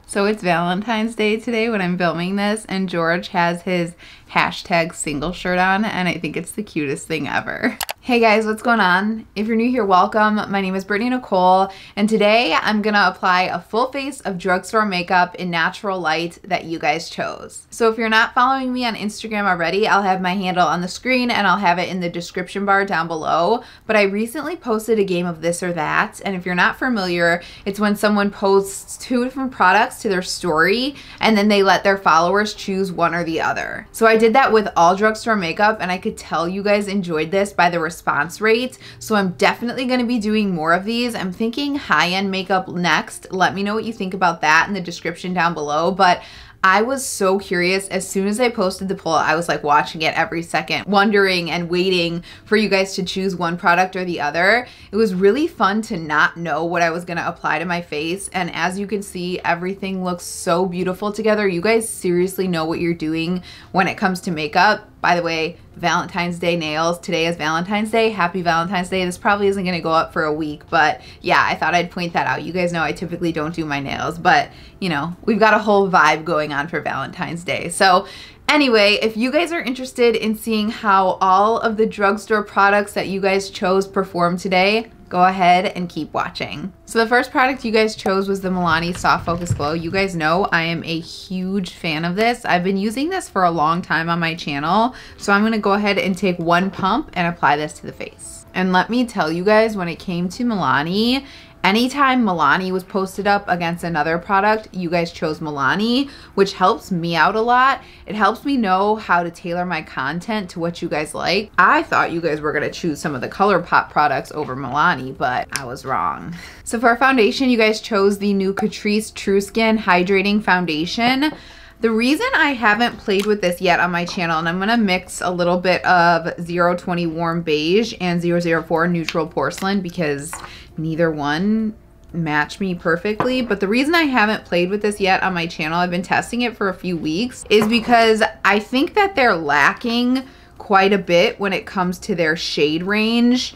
So it's Valentine's Day today when I'm filming this, and George has his hashtag single shirt on, and I think it's the cutest thing ever. Hey guys, what's going on? If you're new here, welcome. My name is BrittanyNichole, and today I'm gonna apply a full face of drugstore makeup in natural light that you guys chose. So if you're not following me on Instagram already, I'll have my handle on the screen and I'll have it in the description bar down below. But I recently posted a game of this or that, and if you're not familiar, it's when someone posts two different products to their story and then they let their followers choose one or the other. So I did that with all drugstore makeup, and I could tell you guys enjoyed this by the response rate. So I'm definitely going to be doing more of these. I'm thinking high-end makeup next. Let me know what you think about that in the description down below. But I was so curious. As soon as I posted the poll, I was like watching it every second, wondering and waiting for you guys to choose one product or the other. It was really fun to not know what I was going to apply to my face. And as you can see, everything looks so beautiful together. You guys seriously know what you're doing when it comes to makeup. By the way, Valentine's Day nails. Today is Valentine's Day. Happy Valentine's Day. This probably isn't going to go up for a week, but yeah, I thought I'd point that out. You guys know I typically don't do my nails, but you know, we've got a whole vibe going on for Valentine's Day. So anyway, if you guys are interested in seeing how all of the drugstore products that you guys chose perform today, go ahead and keep watching. So the first product you guys chose was the Milani Soft Focus Glow. You guys know I am a huge fan of this. I've been using this for a long time on my channel. So I'm gonna go ahead and take one pump and apply this to the face. And let me tell you guys, when it came to Milani, anytime Milani was posted up against another product, you guys chose Milani, which helps me out a lot. It helps me know how to tailor my content to what you guys like. I thought you guys were gonna choose some of the ColourPop products over Milani, but I was wrong. So for our foundation, you guys chose the new Catrice True Skin Hydrating Foundation. The reason I haven't played with this yet on my channel, and I'm gonna mix a little bit of 020 Warm Beige and 004 Neutral Porcelain because neither one match me perfectly, but the reason I haven't played with this yet on my channel, I've been testing it for a few weeks, is because I think that they're lacking quite a bit when it comes to their shade range.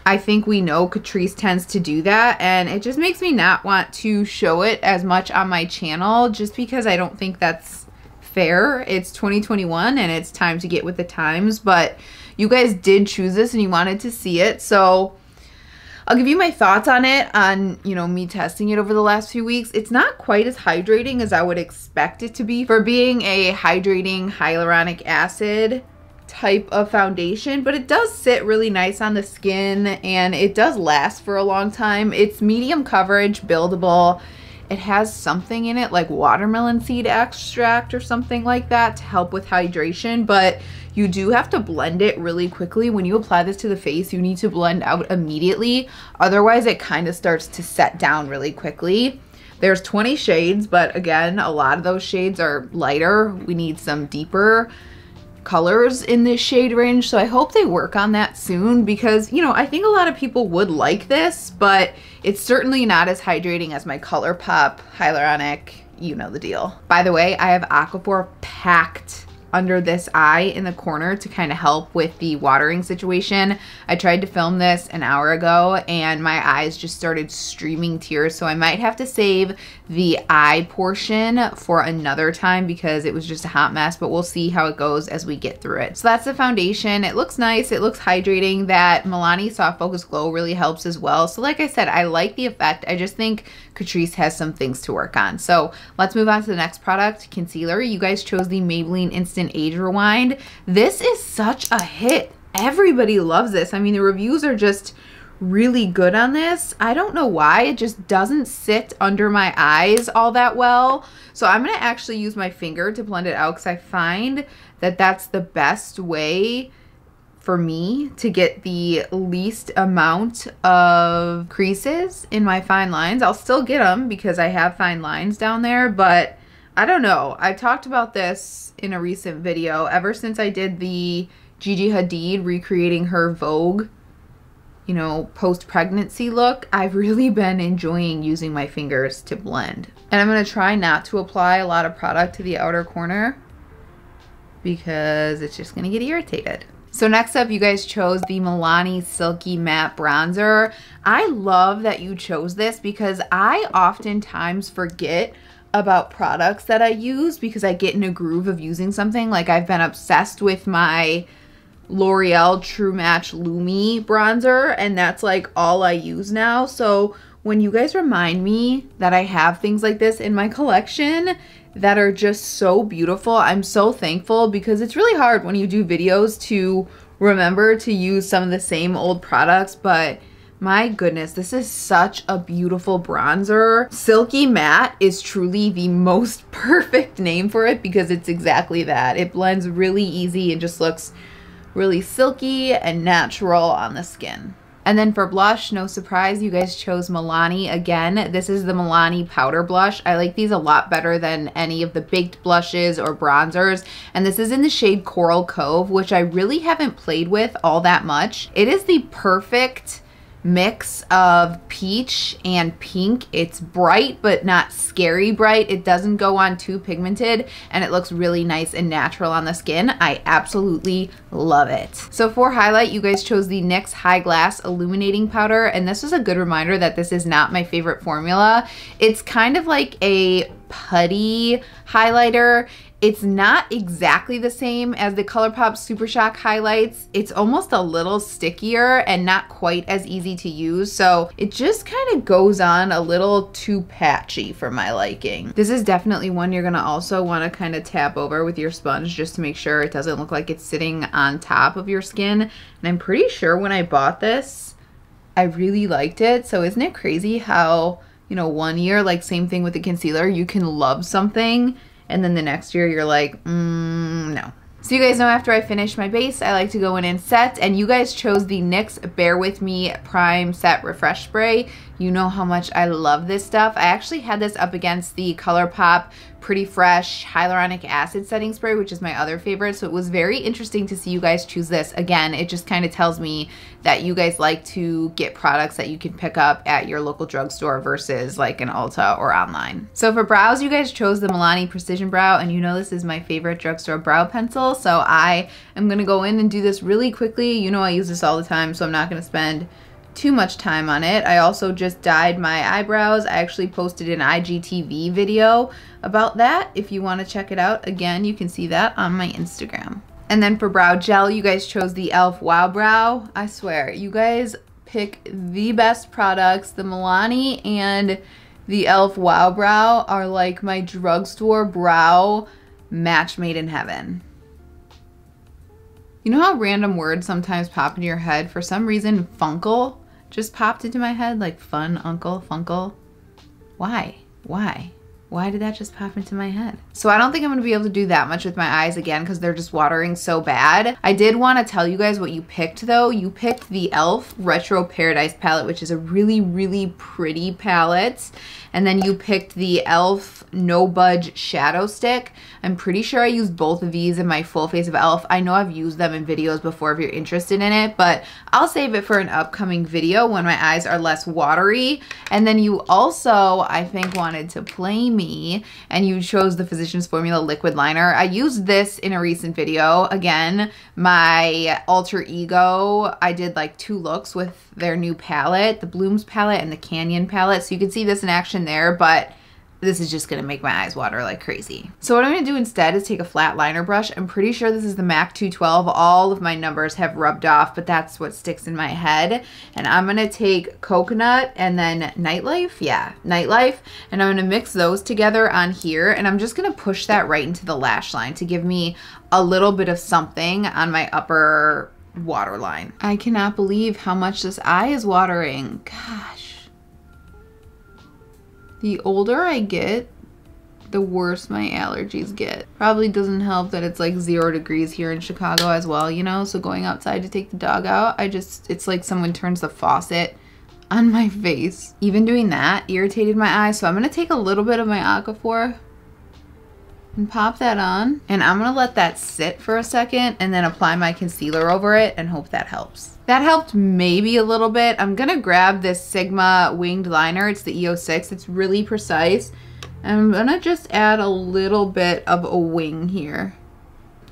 I think we know Catrice tends to do that, and it just makes me not want to show it as much on my channel just because I don't think that's fair. It's 2021 and it's time to get with the times, but you guys did choose this and you wanted to see it, so I'll give you my thoughts on it, on, you know, me testing it over the last few weeks. It's not quite as hydrating as I would expect it to be for being a hydrating hyaluronic acid type of foundation, but it does sit really nice on the skin and it does last for a long time. It's medium coverage, buildable. It has something in it like watermelon seed extract or something like that to help with hydration, but you do have to blend it really quickly. When you apply this to the face, you need to blend out immediately. Otherwise, it kind of starts to set down really quickly. There's 20 shades, but again, a lot of those shades are lighter. We need some deeper colors in this shade range, so I hope they work on that soon because, you know, I think a lot of people would like this, but it's certainly not as hydrating as my ColourPop hyaluronic, you know the deal. By the way, I have Aquaphor packed under this eye in the corner to kind of help with the watering situation. I tried to film this an hour ago and my eyes just started streaming tears, so I might have to save the eye portion for another time because it was just a hot mess, but we'll see how it goes as we get through it. So that's the foundation. It looks nice. It looks hydrating. That Milani Soft Focus Glow really helps as well. So like I said, I like the effect. I just think Catrice has some things to work on. So let's move on to the next product, concealer. You guys chose the Maybelline Instant Age Rewind. This is such a hit. Everybody loves this. I mean, the reviews are just really good on this. I don't know why. It just doesn't sit under my eyes all that well. So I'm going to actually use my finger to blend it out because I find that that's the best way for me to get the least amount of creases in my fine lines. I'll still get them because I have fine lines down there, but I don't know. I talked about this in a recent video. Ever since I did the Gigi Hadid recreating her Vogue, you know, post-pregnancy look, I've really been enjoying using my fingers to blend. And I'm going to try not to apply a lot of product to the outer corner because it's just going to get irritated. So next up, you guys chose the Milani Silky Matte Bronzer. I love that you chose this because I oftentimes forget about products that I use because I get in a groove of using something. Like I've been obsessed with my L'Oreal True Match Lumi bronzer, and that's like all I use now. So when you guys remind me that I have things like this in my collection that are just so beautiful, I'm so thankful, because it's really hard when you do videos to remember to use some of the same old products. But my goodness, this is such a beautiful bronzer. Silky Matte is truly the most perfect name for it because it's exactly that. It blends really easy and just looks really silky and natural on the skin. And then for blush, no surprise, you guys chose Milani again. This is the Milani powder blush. I like these a lot better than any of the baked blushes or bronzers. And this is in the shade Coral Cove, which I really haven't played with all that much. It is the perfect mix of peach and pink. It's bright but not scary bright. It doesn't go on too pigmented, and it looks really nice and natural on the skin. I absolutely love it. So for highlight, you guys chose the NYX High Glass Illuminating Powder, and this was a good reminder that this is not my favorite formula. It's kind of like a putty highlighter. It's not exactly the same as the ColourPop Super Shock highlights. It's almost a little stickier and not quite as easy to use. So it just kind of goes on a little too patchy for my liking. This is definitely one you're gonna also wanna kind of tap over with your sponge just to make sure it doesn't look like it's sitting on top of your skin. And I'm pretty sure when I bought this, I really liked it. So isn't it crazy how, you know, 1 year, like same thing with the concealer, you can love something and then the next year you're like, no. So you guys know after I finish my base, I like to go in and set, and you guys chose the NYX Bear With Me Prime Set Refresh Spray. You know how much I love this stuff. I actually had this up against the ColourPop Pretty Fresh Hyaluronic Acid Setting Spray, which is my other favorite. So it was very interesting to see you guys choose this. Again, it just kind of tells me that you guys like to get products that you can pick up at your local drugstore versus like an Ulta or online. So for brows, you guys chose the Milani Precision Brow, and you know this is my favorite drugstore brow pencil. So I am gonna go in and do this really quickly. You know I use this all the time, so I'm not gonna spend too much time on it. I also just dyed my eyebrows. I actually posted an IGTV video about that. If you want to check it out, again, you can see that on my Instagram. And then for brow gel, you guys chose the e.l.f. Wow Brow. I swear, you guys pick the best products. The Milani and the e.l.f. Wow Brow are like my drugstore brow match made in heaven. You know how random words sometimes pop into your head? For some reason, Funkle just popped into my head, like fun uncle, Funkle. Why? Why did that just pop into my head? So I don't think I'm gonna be able to do that much with my eyes again because they're just watering so bad. I did want to tell you guys what you picked though. You picked the e.l.f. Retro Paradise palette, which is a really, really pretty palette. And then you picked the e.l.f. No Budge Shadow Stick. I'm pretty sure I used both of these in my full face of e.l.f. I know I've used them in videos before if you're interested in it, but I'll save it for an upcoming video when my eyes are less watery. And then you also, I think, wanted to play me, and you chose the Physicians Formula Liquid Liner. I used this in a recent video. Again, my alter ego, I did like 2 looks with their new palette, the Blooms palette and the Canyon palette. So you can see this in action there, but this is just gonna make my eyes water like crazy. So what I'm gonna do instead is take a flat liner brush. I'm pretty sure this is the MAC 212. All of my numbers have rubbed off, but that's what sticks in my head. And I'm gonna take Coconut and then Nightlife. Yeah, Nightlife. And I'm gonna mix those together on here. And I'm just gonna push that right into the lash line to give me a little bit of something on my upper waterline. I cannot believe how much this eye is watering. Gosh. The older I get, the worse my allergies get. Probably doesn't help that it's like 0 degrees here in Chicago as well, you know? So going outside to take the dog out, it's like someone turns the faucet on my face. Even doing that irritated my eyes. So I'm gonna take a little bit of my Aquaphor and pop that on. And I'm gonna let that sit for a second and then apply my concealer over it and hope that helps. That helped maybe a little bit. I'm gonna grab this Sigma winged liner. It's the EO6. It's really precise. And I'm gonna just add a little bit of a wing here.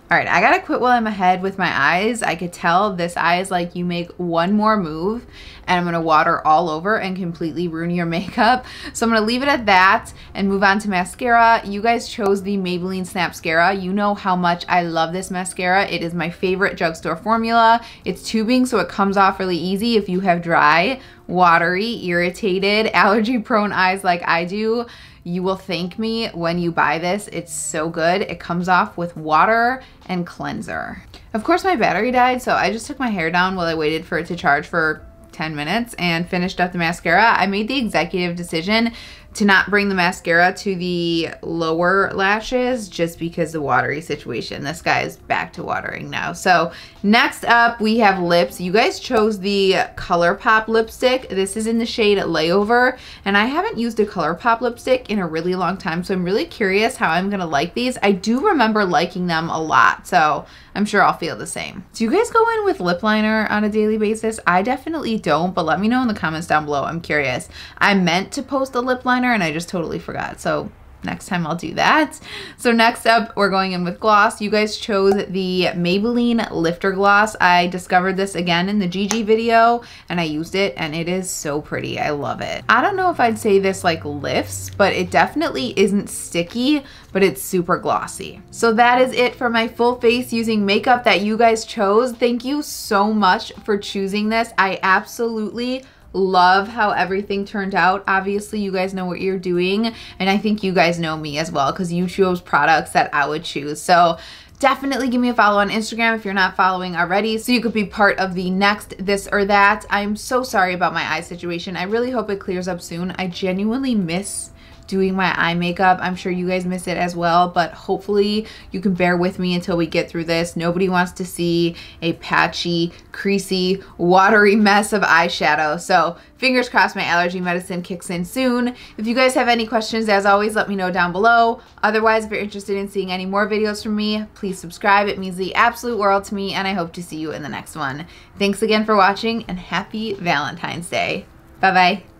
All right, I gotta quit while I'm ahead with my eyes. I could tell this eye is like, you make one more move and I'm gonna water all over and completely ruin your makeup. So I'm gonna leave it at that and move on to mascara. You guys chose the Maybelline Snapscara. You know how much I love this mascara. It is my favorite drugstore formula. It's tubing, so it comes off really easy if you have dry, watery, irritated, allergy-prone eyes like I do. You will thank me when you buy this. It's so good. It comes off with water and cleanser. Of course, my battery died, so I just took my hair down while I waited for it to charge for 10 minutes and finished up the mascara. I made the executive decision to not bring the mascara to the lower lashes just because the watery situation. This guy is back to watering now. So next up we have lips. You guys chose the ColourPop lipstick. This is in the shade Layover, and I haven't used a ColourPop lipstick in a really long time, so I'm really curious how I'm gonna like these. I do remember liking them a lot, so I'm sure I'll feel the same. Do you guys go in with lip liner on a daily basis? I definitely don't, but let me know in the comments down below. I'm curious. I meant to post a lip liner and I just totally forgot, so next time I'll do that. So next up, we're going in with gloss. You guys chose the Maybelline Lifter Gloss. I discovered this again in the Gigi video and I used it and it is so pretty. I love it. I don't know if I'd say this like lifts, but it definitely isn't sticky, but it's super glossy. So that is it for my full face using makeup that you guys chose. Thank you so much for choosing this. I absolutely love how everything turned out. Obviously, you guys know what you're doing, and I think you guys know me as well because you chose products that I would choose. So definitely give me a follow on Instagram if you're not following already so you could be part of the next this or that. I'm so sorry about my eye situation. I really hope it clears up soon. I genuinely miss doing my eye makeup. I'm sure you guys miss it as well, but hopefully you can bear with me until we get through this. Nobody wants to see a patchy, creasy, watery mess of eyeshadow. So fingers crossed my allergy medicine kicks in soon. If you guys have any questions, as always, let me know down below. Otherwise, if you're interested in seeing any more videos from me, please subscribe. It means the absolute world to me, and I hope to see you in the next one. Thanks again for watching, and happy Valentine's Day. Bye-bye.